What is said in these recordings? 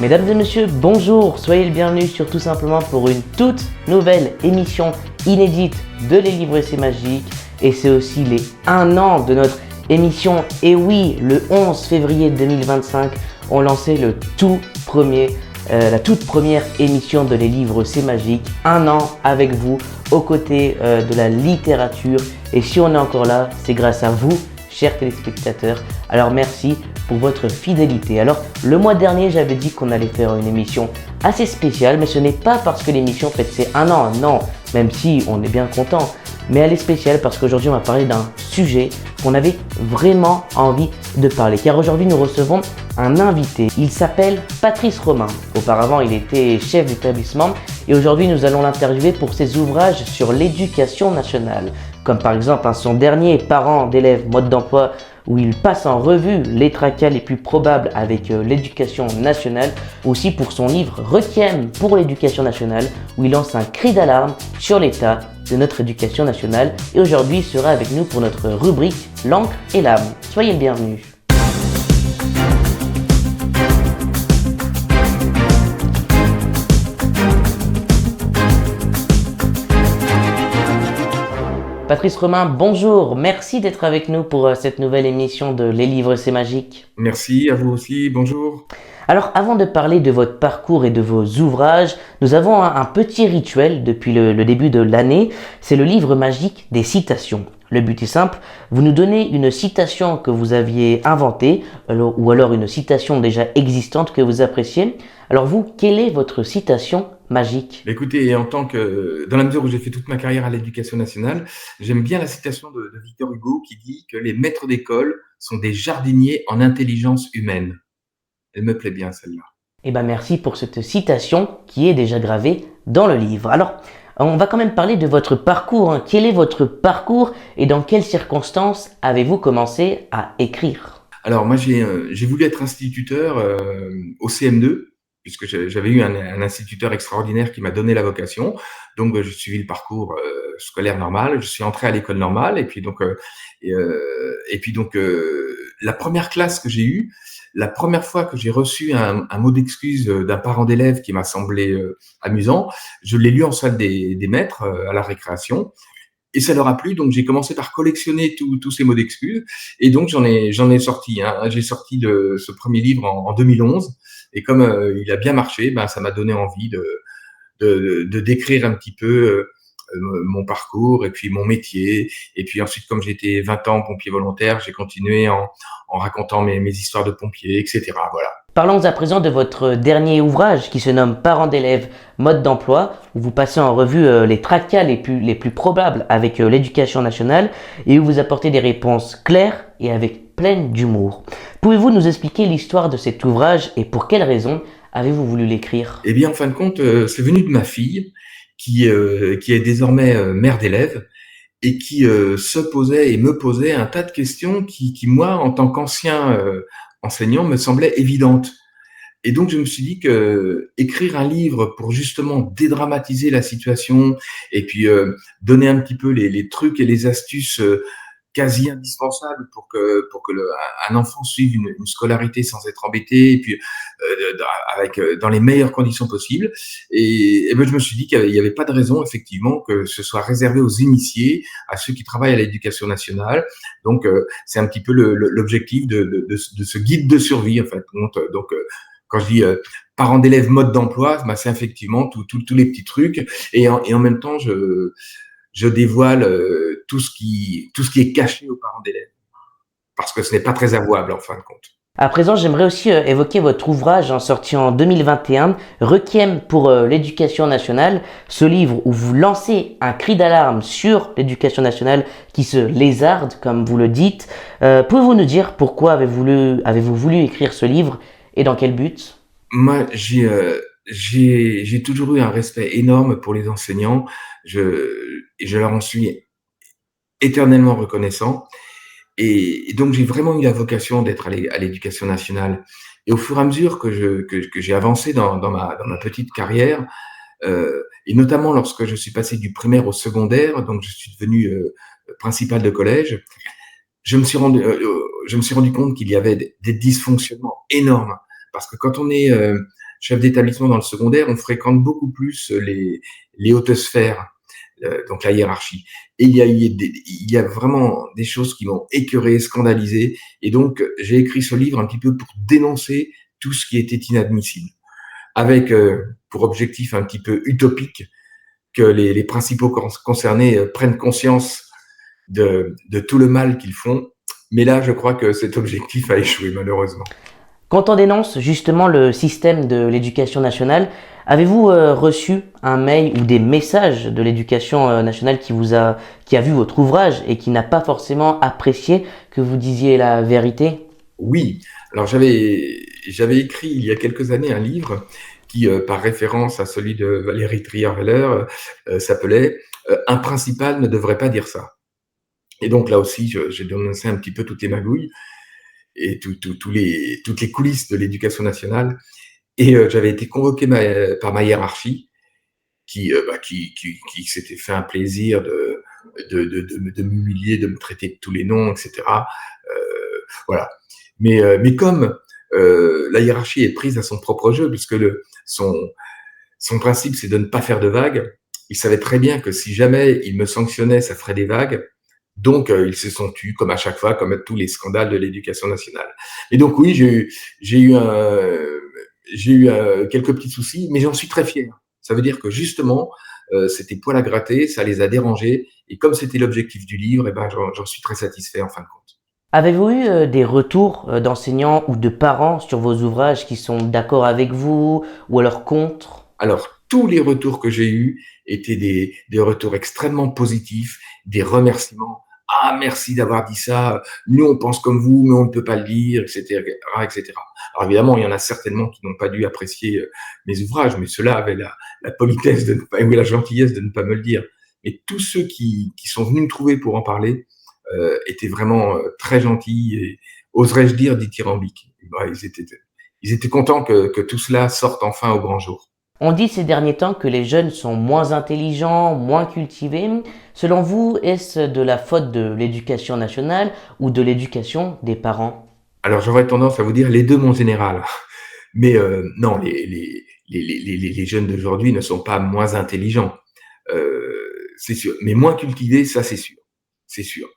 Mesdames et messieurs, bonjour, soyez le bienvenu sur Tout Simplement pour une toute nouvelle émission inédite de Les Livres et c'est magique. Et c'est aussi les 1 an de notre émission. Et oui, le 11 février 2025, on lançait la toute première émission de Les Livres c'est magique. 1 an avec vous, aux côtés de la littérature. Et si on est encore là, c'est grâce à vous, chers téléspectateurs. Alors merci pour votre fidélité. Alors le mois dernier, j'avais dit qu'on allait faire une émission assez spéciale, mais ce n'est pas parce que l'émission fête ses 1 an, non, même si on est bien content, mais elle est spéciale parce qu'aujourd'hui on va parler d'un sujet qu'on avait vraiment envie de parler, car aujourd'hui nous recevons un invité. Il s'appelle Patrice Romain. Auparavant il était chef d'établissement et aujourd'hui nous allons l'interviewer pour ses ouvrages sur l'éducation nationale, comme par exemple son dernier Parents d'élèves, mode d'emploi, où il passe en revue les tracas les plus probables avec l'éducation nationale, aussi pour son livre Requiem pour l'éducation nationale, où il lance un cri d'alarme sur l'état de notre éducation nationale. Et aujourd'hui, il sera avec nous pour notre rubrique L'encre et l'âme. Soyez le bienvenu. Patrice Romain, bonjour, merci d'être avec nous pour cette nouvelle émission de Les Livres c'est magique. Merci, à vous aussi, bonjour. Alors avant de parler de votre parcours et de vos ouvrages, nous avons un petit rituel depuis le début de l'année, c'est le livre magique des citations. Le but est simple, vous nous donnez une citation que vous aviez inventée, ou alors une citation déjà existante que vous appréciez. Alors vous, quelle est votre citation magique? Écoutez, dans la mesure où j'ai fait toute ma carrière à l'Éducation nationale, j'aime bien la citation de Victor Hugo qui dit que les maîtres d'école sont des jardiniers en intelligence humaine. Elle me plaît bien celle-là. Eh ben merci pour cette citation qui est déjà gravée dans le livre. Alors, on va quand même parler de votre parcours. Quel est votre parcours et dans quelles circonstances avez-vous commencé à écrire? Alors moi j'ai voulu être instituteur au CM2, puisque j'avais eu un instituteur extraordinaire qui m'a donné la vocation. Donc j'ai suivi le parcours scolaire normal. Je suis entré à l'école normale et puis la première classe que j'ai eue, la première fois que j'ai reçu un mot d'excuse d'un parent d'élève qui m'a semblé amusant, je l'ai lu en salle des maîtres à la récréation. Et ça leur a plu, donc j'ai commencé par collectionner tous ces mots d'excuses. Et donc j'en ai sorti. J'ai sorti ce premier livre en 2011. Et comme il a bien marché, ça m'a donné envie de décrire un petit peu mon parcours et puis mon métier. Et puis ensuite, comme j'étais 20 ans pompier volontaire, j'ai continué en racontant mes histoires de pompiers, etc. Voilà. Parlons à présent de votre dernier ouvrage qui se nomme Parents d'élèves, mode d'emploi, où vous passez en revue les tracas les plus probables avec l'éducation nationale et où vous apportez des réponses claires et avec pleine d'humour. Pouvez-vous nous expliquer l'histoire de cet ouvrage et pour quelles raisons avez-vous voulu l'écrire? Eh bien, en fin de compte, c'est venu de ma fille qui est désormais mère d'élèves et qui se posait et me posait un tas de questions qui moi, en tant qu'ancien enseignant, me semblaient évidentes. Et donc, je me suis dit que écrire un livre pour justement dédramatiser la situation et puis donner un petit peu les trucs et les astuces quasi indispensables pour que un enfant suive une scolarité sans être embêté et puis dans les meilleures conditions possibles. Et ben, je me suis dit qu'il y avait pas de raison effectivement que ce soit réservé aux initiés, à ceux qui travaillent à l'Éducation nationale. Donc c'est un petit peu l'objectif de ce guide de survie en fait. Donc quand je dis parents d'élèves mode d'emploi, c'est effectivement tous les petits trucs et en même temps je dévoile tout ce qui est caché aux parents d'élèves parce que ce n'est pas très avouable en fin de compte. À présent, j'aimerais aussi évoquer votre ouvrage sorti en 2021, Requiem pour l'éducation nationale, ce livre où vous lancez un cri d'alarme sur l'éducation nationale qui se lézarde, comme vous le dites. Pouvez-vous nous dire pourquoi avez-vous voulu écrire ce livre et dans quel but? Moi, j'ai toujours eu un respect énorme pour les enseignants. Et je leur en suis éternellement reconnaissant. Et donc, j'ai vraiment eu la vocation d'être à l'Éducation nationale. Et au fur et à mesure que j'ai avancé dans ma petite carrière, et notamment lorsque je suis passé du primaire au secondaire, donc je suis devenu principal de collège, je me suis rendu compte qu'il y avait des dysfonctionnements énormes. Parce que quand on est chef d'établissement dans le secondaire, on fréquente beaucoup plus les hautes sphères, donc la hiérarchie. Et il y a vraiment des choses qui m'ont écœuré, scandalisé. Et donc, j'ai écrit ce livre un petit peu pour dénoncer tout ce qui était inadmissible, avec pour objectif un petit peu utopique que les principaux concernés prennent conscience de tout le mal qu'ils font. Mais là, je crois que cet objectif a échoué, malheureusement. Quand on dénonce justement le système de l'éducation nationale, avez-vous reçu un mail ou des messages de l'éducation nationale qui a vu votre ouvrage et qui n'a pas forcément apprécié que vous disiez la vérité? Oui, alors j'avais écrit il y a quelques années un livre qui, par référence à celui de Valérie Trierweiler, s'appelait Un principal ne devrait pas dire ça. Et donc là aussi, j'ai dénoncé un petit peu toutes les magouilles et toutes les coulisses de l'éducation nationale. Et j'avais été convoqué par ma hiérarchie qui s'était fait un plaisir de m'humilier, de me traiter de tous les noms, etc. Voilà. Mais comme la hiérarchie est prise à son propre jeu, puisque son principe, c'est de ne pas faire de vagues, il savait très bien que si jamais il me sanctionnait, ça ferait des vagues. Donc, ils se sont tus, comme à chaque fois, comme à tous les scandales de l'éducation nationale. Et donc, oui, j'ai eu quelques petits soucis, mais j'en suis très fier. Ça veut dire que justement, c'était poil à gratter, ça les a dérangés, et comme c'était l'objectif du livre, eh ben, j'en suis très satisfait en fin de compte. Avez-vous eu des retours d'enseignants ou de parents sur vos ouvrages qui sont d'accord avec vous ou alors contre? Alors, tous les retours que j'ai eus étaient des retours extrêmement positifs, des remerciements. Ah, merci d'avoir dit ça. Nous, on pense comme vous, mais on ne peut pas le dire, etc., etc. Alors évidemment, il y en a certainement qui n'ont pas dû apprécier mes ouvrages, mais ceux-là avaient la politesse de ne pas, ou la gentillesse de ne pas me le dire. Mais tous ceux qui sont venus me trouver pour en parler étaient vraiment très gentils et, oserais-je dire, dithyrambiques. Ouais, ils étaient contents que tout cela sorte enfin au grand jour. On dit ces derniers temps que les jeunes sont moins intelligents, moins cultivés. Selon vous, est-ce de la faute de l'éducation nationale ou de l'éducation des parents? Alors j'aurais tendance à vous dire les deux, mon général. Mais non, les jeunes d'aujourd'hui ne sont pas moins intelligents, c'est sûr. Mais moins cultivés, ça c'est sûr. C'est sûr.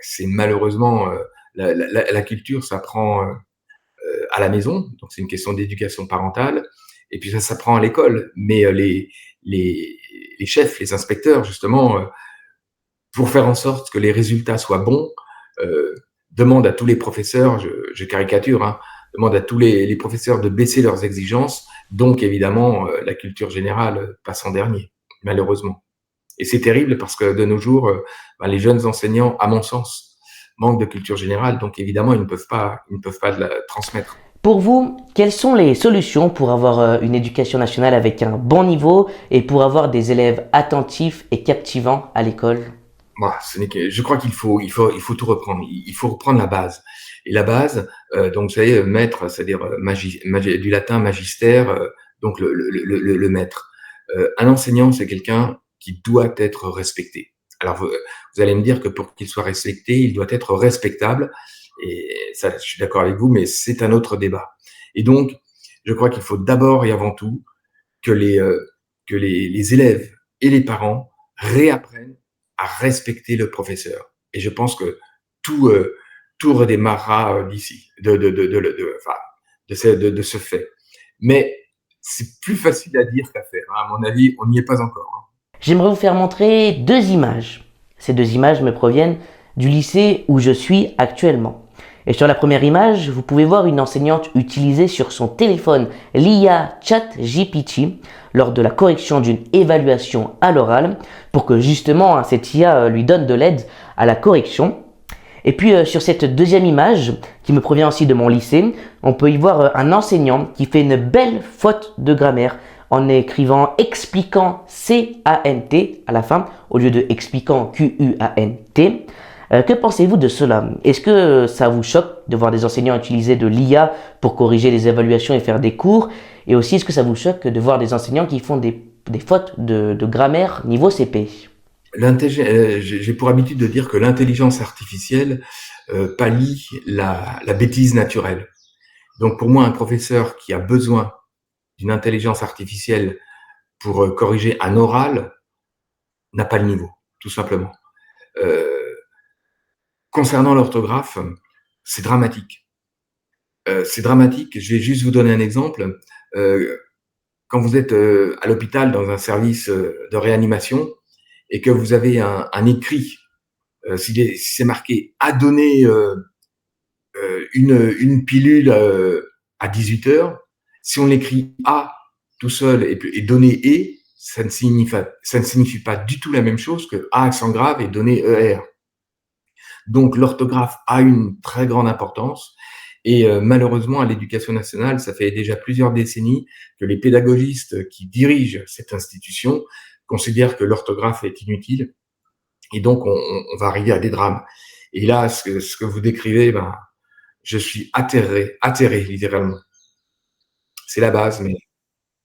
C'est malheureusement la culture s'apprend à la maison, donc c'est une question d'éducation parentale, et puis ça s'apprend à l'école. Mais les chefs, les inspecteurs, justement, pour faire en sorte que les résultats soient bons, euh, demandent à tous les professeurs, je caricature, hein, demandent à tous les professeurs de baisser leurs exigences. Donc évidemment, la culture générale passe en dernier, malheureusement. Et c'est terrible parce que de nos jours, les jeunes enseignants, à mon sens, manquent de culture générale, donc évidemment, ils ne peuvent pas la transmettre. Pour vous, quelles sont les solutions pour avoir une éducation nationale avec un bon niveau et pour avoir des élèves attentifs et captivants à l'école? Moi, je crois il faut tout reprendre. Il faut reprendre la base. Et la base, donc vous savez, maître, c'est-à-dire du latin magistère, donc le maître. Un enseignant, c'est quelqu'un qui doit être respecté. Alors vous allez me dire que pour qu'il soit respecté, il doit être respectable. Et ça, je suis d'accord avec vous, mais c'est un autre débat. Et donc, je crois qu'il faut d'abord et avant tout que les élèves et les parents réapprennent à respecter le professeur. Et je pense que tout, tout redémarrera d'ici, enfin, de ce fait. Mais c'est plus facile à dire qu'à faire, hein. À mon avis, on n'y est pas encore, hein. J'aimerais vous faire montrer deux images. Ces deux images me proviennent du lycée où je suis actuellement. Et sur la première image, vous pouvez voir une enseignante utiliser sur son téléphone l'IA ChatGPT lors de la correction d'une évaluation à l'oral pour que justement cette IA lui donne de l'aide à la correction. Et puis sur cette deuxième image, qui me provient aussi de mon lycée, on peut y voir un enseignant qui fait une belle faute de grammaire en écrivant expliquant C-A-N-T à la fin au lieu de expliquant Q-U-A-N-T. Que pensez-vous de cela? Est-ce que ça vous choque de voir des enseignants utiliser de l'IA pour corriger les évaluations et faire des cours? Et aussi, est-ce que ça vous choque de voir des enseignants qui font des fautes de grammaire niveau CP? J'ai pour habitude de dire que l'intelligence artificielle pallie la bêtise naturelle. Donc pour moi, un professeur qui a besoin d'une intelligence artificielle pour corriger un oral n'a pas le niveau, tout simplement. Euh, Concernant l'orthographe, c'est dramatique. C'est dramatique. Je vais juste vous donner un exemple. Euh, Quand vous êtes à l'hôpital dans un service de réanimation et que vous avez un écrit, si c'est marqué à donner une pilule à 18 heures, si on l'écrit A tout seul et donner E, ça ne signifie pas du tout la même chose que A accent grave et donner ER. Donc l'orthographe a une très grande importance et malheureusement à l'éducation nationale, ça fait déjà plusieurs décennies que les pédagogistes qui dirigent cette institution considèrent que l'orthographe est inutile et donc on va arriver à des drames. Et là, ce que vous décrivez, ben, je suis atterré littéralement. C'est la base, mais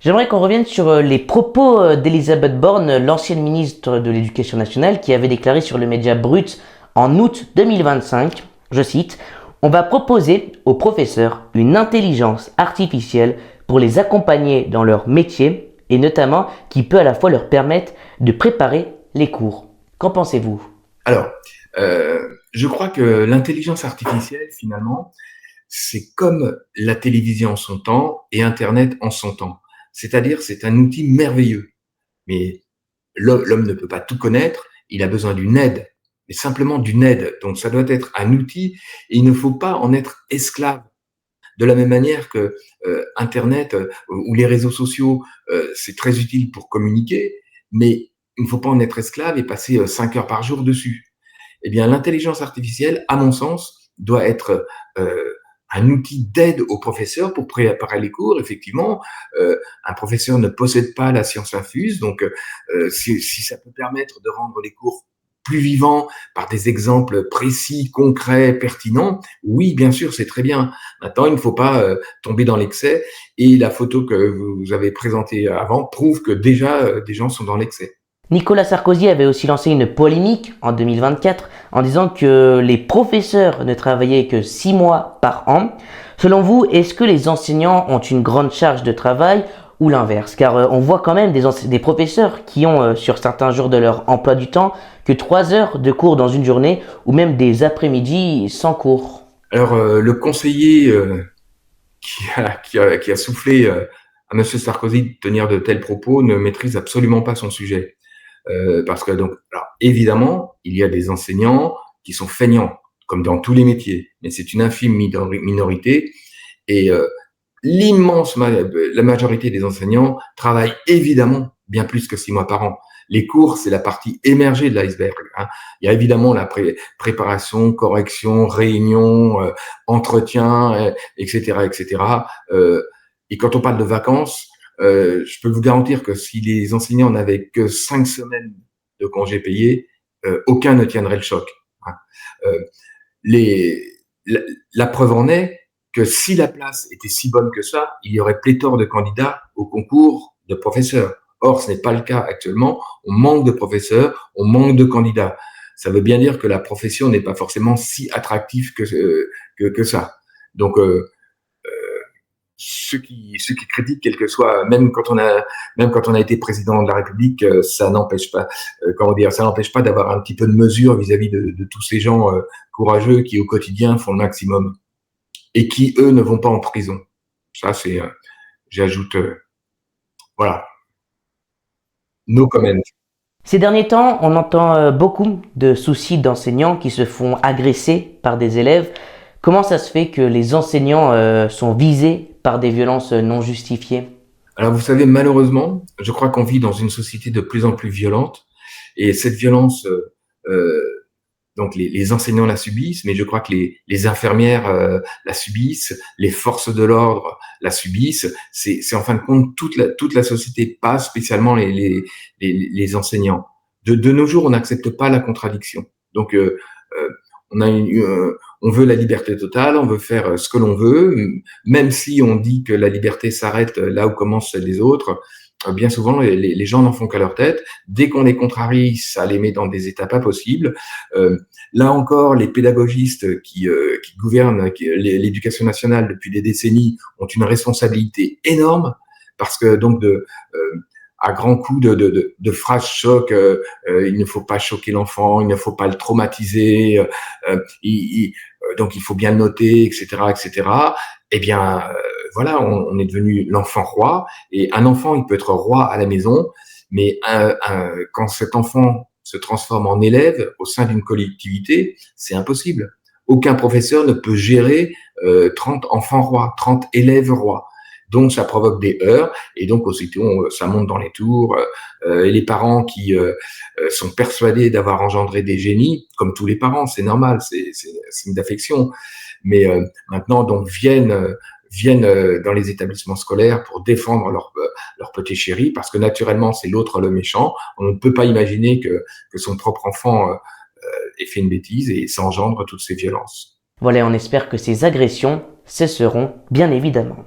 J'aimerais qu'on revienne sur les propos d'Elisabeth Borne, l'ancienne ministre de l'Éducation nationale, qui avait déclaré sur le média Brut en août 2025, je cite, on va proposer aux professeurs une intelligence artificielle pour les accompagner dans leur métier et notamment qui peut à la fois leur permettre de préparer les cours. Qu'en pensez-vous? alors, je crois que l'intelligence artificielle, finalement, c'est comme la télévision en son temps et Internet en son temps. C'est-à-dire, c'est un outil merveilleux. Mais l'homme ne peut pas tout connaître, il a besoin d'une aide, mais simplement d'une aide. Donc ça doit être un outil et il ne faut pas en être esclave. De la même manière que Internet ou les réseaux sociaux, c'est très utile pour communiquer, mais il ne faut pas en être esclave et passer 5 heures par jour dessus. Eh bien, l'intelligence artificielle, à mon sens, doit être un outil d'aide aux professeurs pour préparer les cours. Effectivement, un professeur ne possède pas la science infuse, donc si ça peut permettre de rendre les cours plus vivants par des exemples précis, concrets, pertinents, oui, bien sûr, c'est très bien. Maintenant, il ne faut pas tomber dans l'excès, et la photo que vous avez présentée avant prouve que déjà des gens sont dans l'excès. Nicolas Sarkozy avait aussi lancé une polémique en 2024 en disant que les professeurs ne travaillaient que 6 mois par an. Selon vous, est-ce que les enseignants ont une grande charge de travail ou l'inverse? Car on voit quand même des professeurs qui ont sur certains jours de leur emploi du temps que 3 heures de cours dans une journée ou même des après-midi sans cours. Alors, le conseiller qui a soufflé à Monsieur Sarkozy de tenir de tels propos ne maîtrise absolument pas son sujet. Parce que donc, alors, évidemment, il y a des enseignants qui sont feignants, comme dans tous les métiers, mais c'est une infime minorité. Et la majorité des enseignants travaillent évidemment bien plus que 6 mois par an. Les cours, c'est la partie émergée de l'iceberg. Hein. Il y a évidemment la préparation, correction, réunion, entretien, etc., etc. Et quand on parle de vacances, je peux vous garantir que si les enseignants n'avaient que 5 semaines de congés payés, aucun ne tiendrait le choc. Hein. Euh, les, la, la preuve en est que si la place était si bonne que ça, il y aurait pléthore de candidats au concours de professeurs. Or, ce n'est pas le cas actuellement. On manque de professeurs, on manque de candidats. Ça veut bien dire que la profession n'est pas forcément si attractive que ça. Donc, ceux qui critiquent, quel que soit, même quand on a été président de la République, ça n'empêche pas, ça n'empêche pas d'avoir un petit peu de mesure vis-à-vis de tous ces gens courageux qui au quotidien font le maximum et qui eux ne vont pas en prison. Ça, c'est, j'ajoute, voilà, no comment. Ces derniers temps, on entend beaucoup de soucis d'enseignants qui se font agresser par des élèves. Comment ça se fait que les enseignants sont visés par des violences non justifiées? Alors vous savez, malheureusement, je crois qu'on vit dans une société de plus en plus violente et cette violence, donc les enseignants la subissent, mais je crois que les infirmières la subissent, les forces de l'ordre la subissent. C'est en fin de compte toute la société, pas spécialement les enseignants. De nos jours, on n'accepte pas la contradiction. Donc on a on veut la liberté totale, on veut faire ce que l'on veut, même si on dit que la liberté s'arrête là où commence celle des autres. bien souvent, les gens n'en font qu'à leur tête. Dès qu'on les contrarie, ça les met dans des états pas possibles. Là encore, les pédagogistes qui gouvernent l'éducation nationale depuis des décennies ont une responsabilité énorme parce que donc à grands coups de phrases choc, il ne faut pas choquer l'enfant, il ne faut pas le traumatiser, donc il faut bien le noter, etc., etc. Eh bien, voilà, on est devenu l'enfant roi, et un enfant, il peut être roi à la maison, mais quand cet enfant se transforme en élève au sein d'une collectivité, c'est impossible. Aucun professeur ne peut gérer 30 enfants rois, 30 élèves rois. Donc, ça provoque des heurts, et donc aussitôt, ça monte dans les tours. Et les parents qui sont persuadés d'avoir engendré des génies, comme tous les parents, c'est normal, c'est signe d'affection. Mais maintenant, donc viennent dans les établissements scolaires pour défendre leur petit chéri, parce que naturellement, c'est l'autre le méchant. On ne peut pas imaginer que son propre enfant ait fait une bêtise, et ça engendre toutes ces violences. Voilà, on espère que ces agressions cesseront, bien évidemment.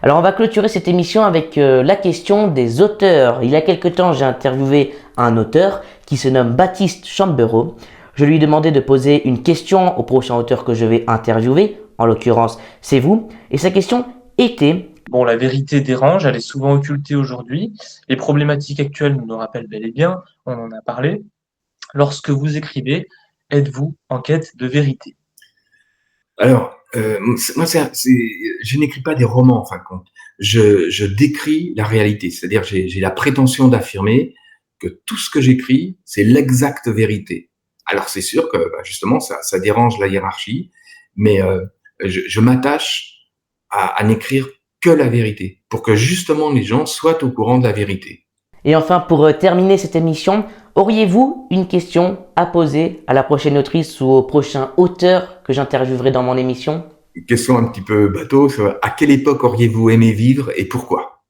Alors on va clôturer cette émission avec la question des auteurs. Il y a quelque temps, j'ai interviewé un auteur qui se nomme Baptiste Chambereau. Je lui ai demandé de poser une question au prochain auteur que je vais interviewer. En l'occurrence, c'est vous. Et sa question était... Bon, la vérité dérange, elle est souvent occultée aujourd'hui. Les problématiques actuelles nous le rappellent bel et bien, on en a parlé. Lorsque vous écrivez, êtes-vous en quête de vérité? Alors, moi, je n'écris pas des romans, en fin de compte. Je décris la réalité. C'est-à-dire, j'ai la prétention d'affirmer que tout ce que j'écris, c'est l'exacte vérité. Alors, c'est sûr que, justement, ça dérange la hiérarchie, mais je m'attache à n'écrire que la vérité, pour que justement les gens soient au courant de la vérité. Et enfin, pour terminer cette émission, auriez-vous une question à poser à la prochaine autrice ou au prochain auteur que j'interviewerai dans mon émission? Une question un petit peu bateau, à quelle époque auriez-vous aimé vivre et pourquoi?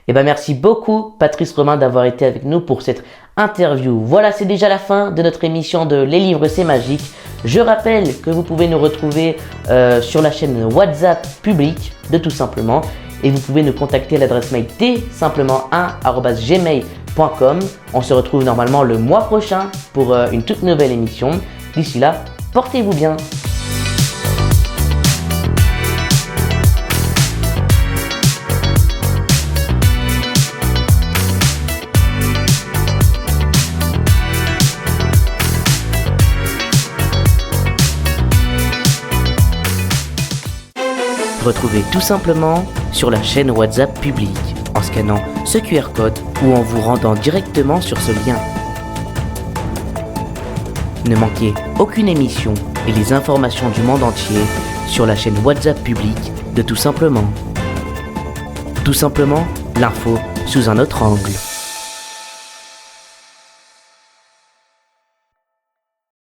Eh ben merci beaucoup Patrice Romain d'avoir été avec nous pour cette interview. Voilà, c'est déjà la fin de notre émission de Les Livres c'est magique. Je rappelle que vous pouvez nous retrouver sur la chaîne WhatsApp publique de Tout Simplement, et vous pouvez nous contacter à l'adresse mail t-simplement1@gmail.com. On se retrouve normalement le mois prochain pour une toute nouvelle émission. D'ici là, portez-vous bien. Retrouvez Tout Simplement sur la chaîne WhatsApp publique en scannant ce QR code ou en vous rendant directement sur ce lien. Ne manquez aucune émission et les informations du monde entier sur la chaîne WhatsApp publique de Tout Simplement. Tout simplement, l'info sous un autre angle.